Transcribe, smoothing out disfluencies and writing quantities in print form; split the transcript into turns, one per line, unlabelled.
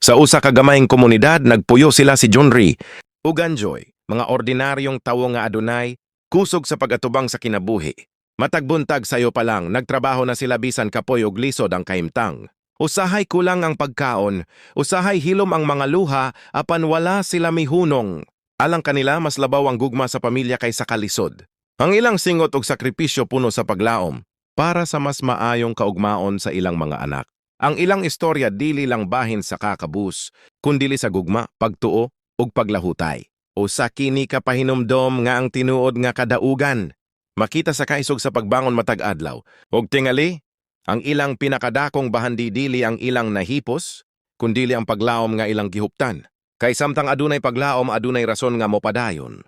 Sa usa ka gamayng komunidad nagpuyo sila si Junri ug Anjoy, mga ordinaryong tawo nga adunay kusog sa pagatubang sa kinabuhi. Matag buntag sayo pa lang nagtrabaho na sila bisan kapoy ug lisod ang kahimtang. Usahay kulang ang pagkaon, usahay hilom ang mga luha apan wala sila mihunong. Alang kanila mas labaw ang gugma sa pamilya kaysa kalisod. Ang ilang singot ug sakripisyo puno sa paglaom para sa mas maayong kaugmaon sa ilang mga anak. Ang ilang istorya dili lang bahin sa kakabus, kundili sa gugma, pagtuo ug paglahutay. O sa kini kapahinomdom nga ang tinuod nga kadaugan. Makita sa kaisog sa pagbangon matag adlaw. Og tingali, ang ilang pinakadakong bahandi dili ang ilang nahipos, kundili ang paglaom nga ilang gihuptan. Kay samtang adunay paglaom adunay rason nga mopadayon.